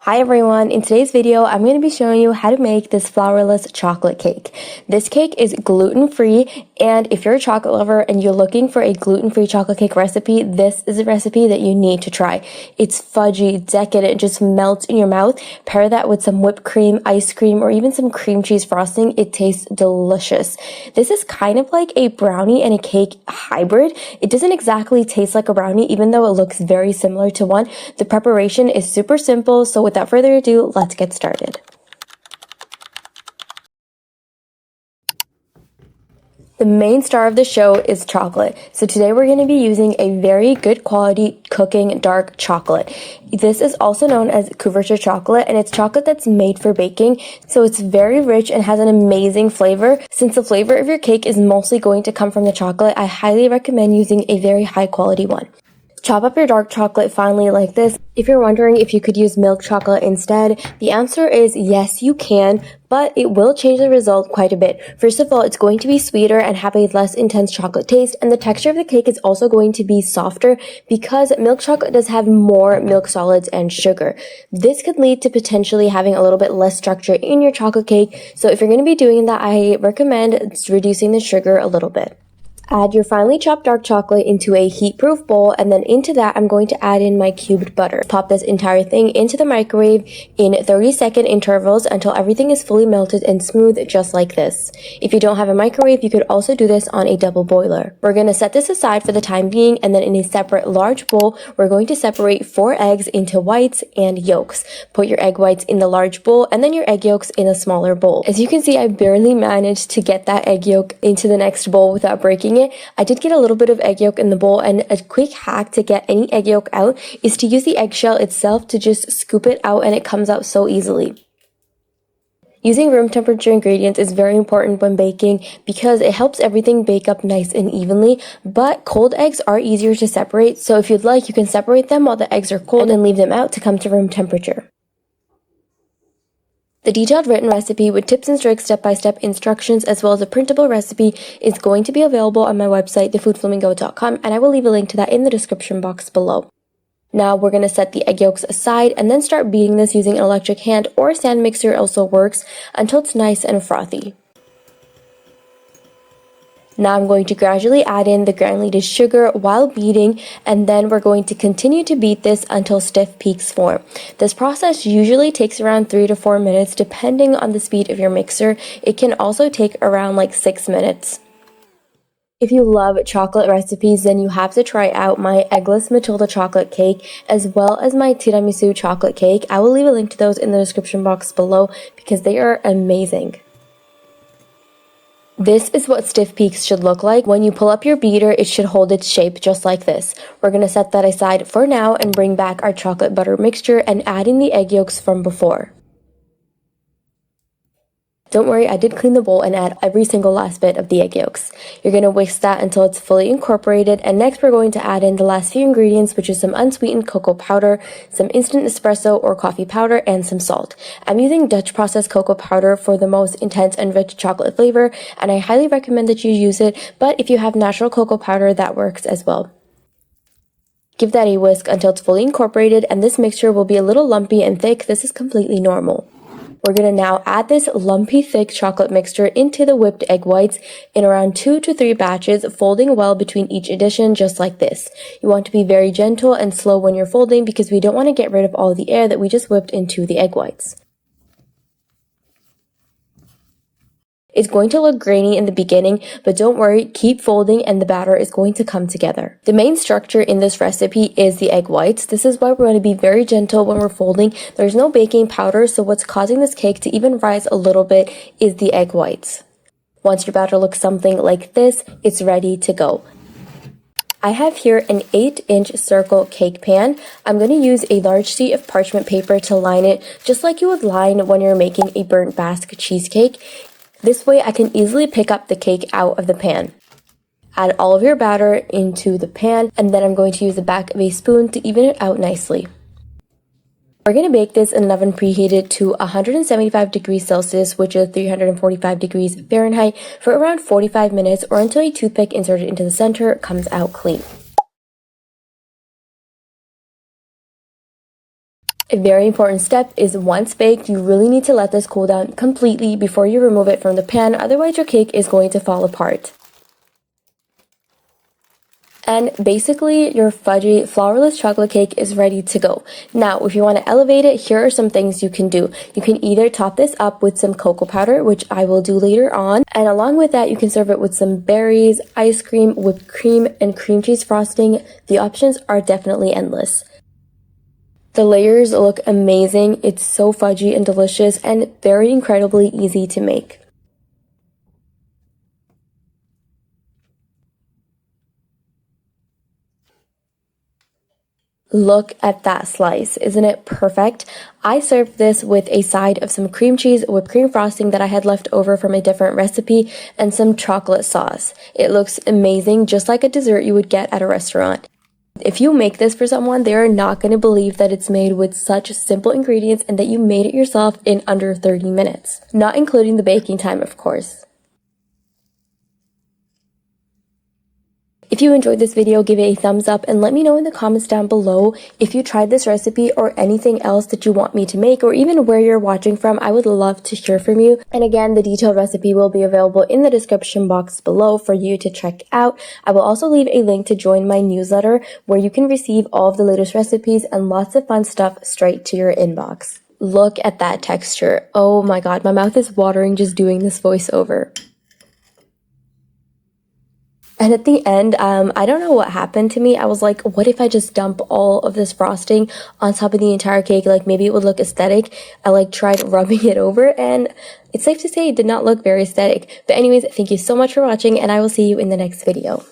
Hi everyone, in today's video, I'm going to be showing you how to make this flourless chocolate cake. This cake is gluten-free, and if you're a chocolate lover and you're looking for a gluten-free chocolate cake recipe, this is a recipe that you need to try. It's fudgy, decadent, it just melts in your mouth. Pair that with some whipped cream, ice cream, or even some cream cheese frosting. It tastes delicious. This is kind of like a brownie and a cake hybrid. It doesn't exactly taste like a brownie, even though it looks very similar to one. The preparation is super simple, so without further ado, let's get started. The main star of the show is chocolate. So today we're going to be using a very good quality cooking dark chocolate. This is also known as couverture chocolate, and it's chocolate that's made for baking. So it's very rich and has an amazing flavor. Since the flavor of your cake is mostly going to come from the chocolate, I highly recommend using a very high quality one. Chop up your dark chocolate finely like this. If you're wondering if you could use milk chocolate instead, the answer is yes, you can, but it will change the result quite a bit. First of all, it's going to be sweeter and have a less intense chocolate taste, and the texture of the cake is also going to be softer because milk chocolate does have more milk solids and sugar. This could lead to potentially having a little bit less structure in your chocolate cake, so if you're going to be doing that, I recommend reducing the sugar a little bit. Add your finely chopped dark chocolate into a heat-proof bowl, and then into that I'm going to add in my cubed butter. Pop this entire thing into the microwave in 30-second intervals until everything is fully melted and smooth, just like this. If you don't have a microwave, you could also do this on a double boiler. We're going to set this aside for the time being, and then in a separate large bowl, we're going to separate 4 eggs into whites and yolks. Put your egg whites in the large bowl, and then your egg yolks in a smaller bowl. As you can see, I barely managed to get that egg yolk into the next bowl without breaking it. I did get a little bit of egg yolk in the bowl, and a quick hack to get any egg yolk out is to use the eggshell itself to just scoop it out, and it comes out so easily. Using room temperature ingredients is very important when baking because it helps everything bake up nice and evenly, but cold eggs are easier to separate, so if you'd like, you can separate them while the eggs are cold and then leave them out to come to room temperature. The detailed written recipe with tips and tricks, step-by-step instructions, as well as a printable recipe is going to be available on my website, thefoodflamingo.com, and I will leave a link to that in the description box below. Now we're going to set the egg yolks aside and then start beating this using an electric hand or a stand mixer also works until it's nice and frothy. Now I'm going to gradually add in the granulated sugar while beating, and then we're going to continue to beat this until stiff peaks form. This process usually takes around 3 to 4 minutes depending on the speed of your mixer. It can also take around like 6 minutes. If you love chocolate recipes, then you have to try out my eggless Matilda chocolate cake as well as my tiramisu chocolate cake. I will leave a link to those in the description box below because they are amazing. This is what stiff peaks should look like. When you pull up your beater, it should hold its shape just like this. We're going to set that aside for now and bring back our chocolate butter mixture and add in the egg yolks from before. Don't worry, I did clean the bowl and add every single last bit of the egg yolks. You're going to whisk that until it's fully incorporated, and next we're going to add in the last few ingredients, which is some unsweetened cocoa powder, some instant espresso or coffee powder, and some salt. I'm using Dutch processed cocoa powder for the most intense and rich chocolate flavor, and I highly recommend that you use it, but if you have natural cocoa powder, that works as well. Give that a whisk until it's fully incorporated, and this mixture will be a little lumpy and thick. This is completely normal. We're going to now add this lumpy, thick chocolate mixture into the whipped egg whites in around 2 to 3 batches, folding well between each addition, just like this. You want to be very gentle and slow when you're folding because we don't want to get rid of all the air that we just whipped into the egg whites. It's going to look grainy in the beginning, but don't worry, keep folding and the batter is going to come together. The main structure in this recipe is the egg whites. This is why we're going to be very gentle when we're folding. There's no baking powder, so what's causing this cake to even rise a little bit is the egg whites. Once your batter looks something like this, it's ready to go. I have here an 8-inch circle cake pan. I'm going to use a large sheet of parchment paper to line it, just like you would line when you're making a burnt Basque cheesecake. This way I can easily pick up the cake out of the pan. Add all of your batter into the pan, and then I'm going to use the back of a spoon to even it out nicely. We're going to bake this in an oven preheated to 175 degrees Celsius, which is 345 degrees Fahrenheit, for around 45 minutes or until a toothpick inserted into the center comes out clean. A very important step is once baked, you really need to let this cool down completely before you remove it from the pan, otherwise your cake is going to fall apart. And basically, your fudgy flourless chocolate cake is ready to go. Now, if you want to elevate it, here are some things you can do. You can either top this up with some cocoa powder, which I will do later on. And along with that, you can serve it with some berries, ice cream, whipped cream, and cream cheese frosting. The options are definitely endless. The layers look amazing. It's so fudgy and delicious and very incredibly easy to make. Look at that slice. Isn't it perfect? I served this with a side of some cream cheese, whipped cream frosting that I had left over from a different recipe, and some chocolate sauce. It looks amazing, just like a dessert you would get at a restaurant. If you make this for someone, they are not going to believe that it's made with such simple ingredients and that you made it yourself in under 30 minutes. Not including the baking time, of course. If you enjoyed this video, give it a thumbs up and let me know in the comments down below if you tried this recipe or anything else that you want me to make, or even where you're watching from. I would love to hear from you. And again, the detailed recipe will be available in the description box below for you to check out. I will also leave a link to join my newsletter where you can receive all of the latest recipes and lots of fun stuff straight to your inbox. Look at that texture. Oh my god, my mouth is watering just doing this voiceover. And at the end, I don't know what happened to me. I was like, what if I just dump all of this frosting on top of the entire cake? Like, maybe it would look aesthetic. I like tried rubbing it over and it's safe to say it did not look very aesthetic. But anyways, thank you so much for watching and I will see you in the next video.